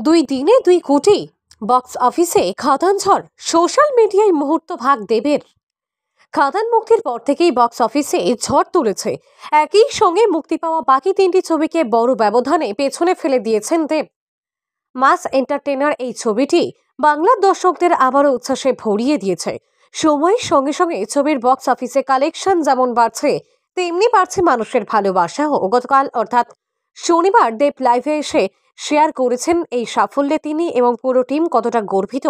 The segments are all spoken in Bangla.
দুই দিনে 2 কোটি বক্স অফিসে খাদান ঝড়। সোশ্যাল মিডিয়ায় মুহূর্ত ভাগ দেবের। খাদান মুক্তির পর থেকেই বক্স অফিসে ঝড় তুলেছে। একই সঙ্গে মুক্তি পাওয়া বাকি 3টি ছবিকে বড় ব্যবধানে পেছনে ফেলে দিয়েছেন দেব। মাস এন্টারটেইনার এই ছবিটি বাংলার দর্শকদের আবারও উচ্ছ্বাসে ভরিয়ে দিয়েছে। সময়ের সঙ্গে সঙ্গে ছবির বক্স অফিসে কালেকশন যেমন বাড়ছে, তেমনি বাড়ছে মানুষের ভালোবাসা। ও গতকাল অর্থাৎ শনিবার দেব লাইভে এসে শেয়ার করেছেন এই সাফল্যে তিনি এবং পুরো টিম কতটা গর্বিত।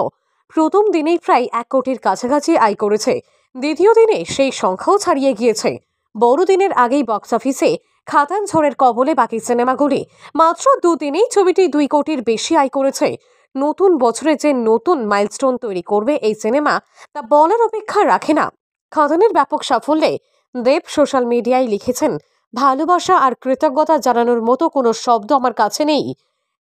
প্রথম দিনেই প্রায় 1 কোটির কাছাকাছি আয় করেছে, দ্বিতীয় দিনে সেই সংখ্যাও ছাড়িয়ে গিয়েছে। বড়দিনের আগেই বক্স অফিসে খাদান ঝড়ের কবলে বাকি সিনেমাগুলি মাত্র 2 দিনেই ছবিটি 2 কোটির বেশি আয় করেছে। নতুন বছরে যে নতুন মাইলস্টোন তৈরি করবে এই সিনেমা, তা বলার অপেক্ষা রাখে না। খাদানের ব্যাপক সাফল্যে দেব সোশ্যাল মিডিয়ায় লিখেছেন, ভালোবাসা আর কৃতজ্ঞতা জানানোর মতো কোনো শব্দ আমার কাছে নেই।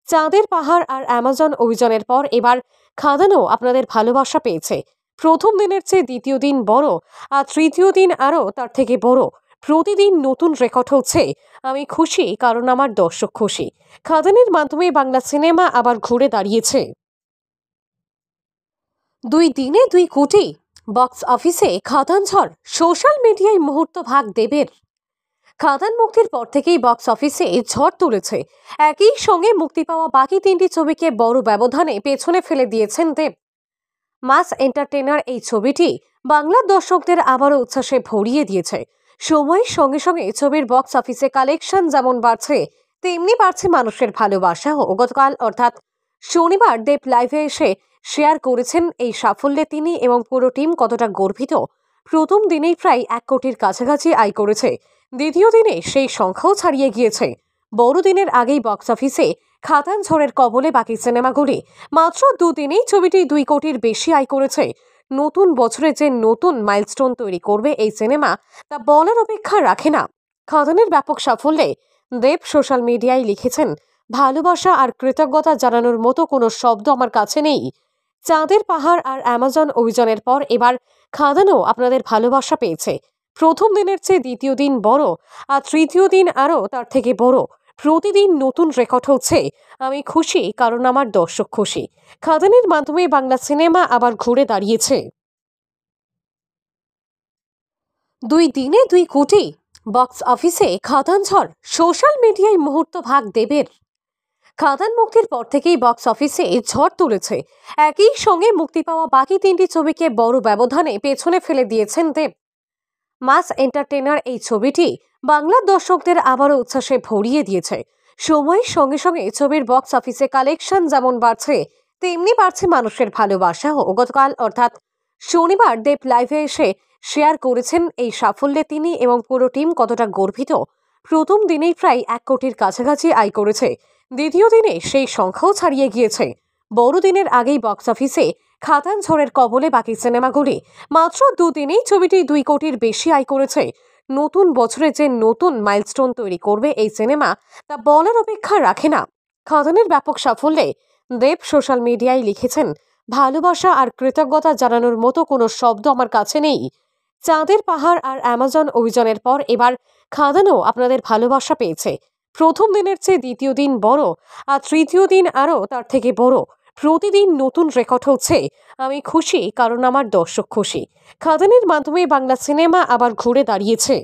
চাঁদের পাহাড় আর অ্যামাজন অভিযানের পর এবার খাদানও আপনাদের ভালোবাসা পেয়েছে। প্রথম দিনের চেয়ে দ্বিতীয় দিন বড়, আর তৃতীয় দিন আরও তার থেকে বড়। প্রতিদিন নতুন রেকর্ড হচ্ছে। আমি খুশি কারণ আমার দর্শক খুশি। খাদানের মাধ্যমে বাংলা সিনেমা আবার ঘুরে দাঁড়িয়েছে। 2 দিনে 2 কোটি বক্স অফিসে খাদান ঝড়। সোশ্যাল মিডিয়ায় মুহূর্ত ভাগ দেবের। খাদান মুক্তির পর থেকেই বক্স অফিসে ঝড় তুলেছে। একই সঙ্গে মুক্তি পাওয়া বাকি 3টি ছবিকে বড় ব্যবধানে পেছনে ফেলে দিয়েছেন দেব। মাস এন্টারটেইনার এই ছবিটি বাংলার দর্শকদের আবারও উচ্ছ্বাসে ভরিয়ে দিয়েছে। সময়ের সঙ্গে সঙ্গে ছবির বক্স অফিসে কালেকশন যেমন বাড়ছে, তেমনি বাড়ছে মানুষের ভালোবাসা। ও গতকাল অর্থাৎ শনিবার দেব লাইভে এসে শেয়ার করেছেন এই সাফল্যে তিনি এবং পুরো টিম কতটা গর্বিত। প্রথম দিনেই প্রায় 1 কোটির কাছাকাছি আয় করেছে, দ্বিতীয় দিনে সেই সংখ্যাও ছাড়িয়ে গিয়েছে। বড়দিনের আগেই বক্স অফিসে খাদান ঝড়ের কবলে বাকি সিনেমাগুলি মাত্র 2 দিনেই ছবিটি 2 কোটির বেশি আয় করেছে। নতুন বছরে যে নতুন মাইলস্টোন তৈরি করবে এই সিনেমা, তা বলার অপেক্ষা রাখে না। খাদানের ব্যাপক সাফল্যে দেব সোশ্যাল মিডিয়ায় লিখেছেন, ভালোবাসা আর কৃতজ্ঞতা জানানোর মতো কোনো শব্দ আমার কাছে নেই। চাঁদের পাহাড় আর অ্যামাজন অভিযানের পর এবার খাদানও আপনাদের ভালোবাসা পেয়েছে। প্রথম দিনের চেয়ে দ্বিতীয় দিন বড়, আর তৃতীয় দিন আরও তার থেকে বড়। প্রতিদিন নতুন রেকর্ড হচ্ছে। আমি খুশি কারণ আমার দর্শক খুশি। খাদানের মাধ্যমে বাংলা সিনেমা আবার ঘুরে দাঁড়িয়েছে। 2 দিনে 2 কোটি বক্স অফিসে খাদান ঝড়। সোশ্যাল মিডিয়ায় মুহূর্ত ভাগ দেবের। খাদান মুক্তির পর থেকেই বক্স অফিসে ঝড় তুলেছে। একই সঙ্গে মুক্তি পাওয়া বাকি 3টি ছবিকে বড় ব্যবধানে পেছনে ফেলে দিয়েছেন দেব। মাস এন্টারটেইনার এই ছবিটি বাংলার দর্শকদের আবারও উচ্ছ্বাসে ভরিয়ে দিয়েছে। সময়ের সঙ্গে সঙ্গে ছবির বক্স অফিসে খাদান ঝড়। সোশ্যাল মিডিয়ায় মুহূর্ত ভাগ দেবের। খাদানের মাধ্যমে বাংলা সিনেমা আবার ঘুরে দাঁড়িয়েছে। দুই দিনে 2 কোটি বক্স অফিসে খাদান ঝড়। সোশ্যাল মিডিয়ায় মুহূর্ত ভাগ দেবের। খাদান মুক্তির পর থেকেই বক্স অফিসে ঝড় তুলেছে। একই সঙ্গে মুক্তি পাওয়া বাকি 3টি ছবিকে বড় ব্যবধানে পেছনে ফেলে দিয়েছেন দেব। মাস এন্টারটেইনার এই ছবিটি বাংলার দর্শকদের আবারও উচ্ছ্বাসে ভরিয়ে দিয়েছে। সময়ের সঙ্গে সঙ্গে ছবির বক্স অফিসে কালেকশন যেমন বাড়ছে, তেমনি বাড়ছে মানুষের ভালোবাসা। ও গতকাল অর্থাৎ শনিবার দেব লাইভে এসে শেয়ার করেছেন এই সাফল্যে তিনি এবং পুরো টিম কতটা গর্বিত। প্রথম দিনেই প্রায় 1 কোটির কাছাকাছি আয় করেছে, দ্বিতীয় দিনে সেই সংখ্যাও ছাড়িয়ে গিয়েছে। বড়দিনের আগেই বক্স অফিসে খাদান ঝড়ের কবলে বাকি সিনেমাগুলি মাত্র 2 দিনেই ছবিটি 2 কোটির বেশি আয় করেছে। নতুন বছরে যে নতুন মাইলস্টোন তৈরি করবে এই সিনেমা, তা বলার অপেক্ষা রাখে না। খাদানের ব্যাপক সাফল্যে দেব সোশ্যাল মিডিয়ায় লিখেছেন, ভালোবাসা আর কৃতজ্ঞতা জানানোর মতো কোনো শব্দ আমার কাছে নেই। চাঁদের পাহাড় আর অ্যামাজন অভিযানের পর এবার খাদানও আপনাদের ভালোবাসা পেয়েছে। প্রথম দিনের চেয়ে দ্বিতীয় দিন বড়, আর তৃতীয় দিন আরও তার থেকে বড়। প্রতিদিন নতুন রেকর্ড হচ্ছে। আমি খুশি কারণ আমার দর্শক খুশি। খাদানের মাধ্যমে বাংলা সিনেমা আবার ঘুরে দাঁড়িয়েছে।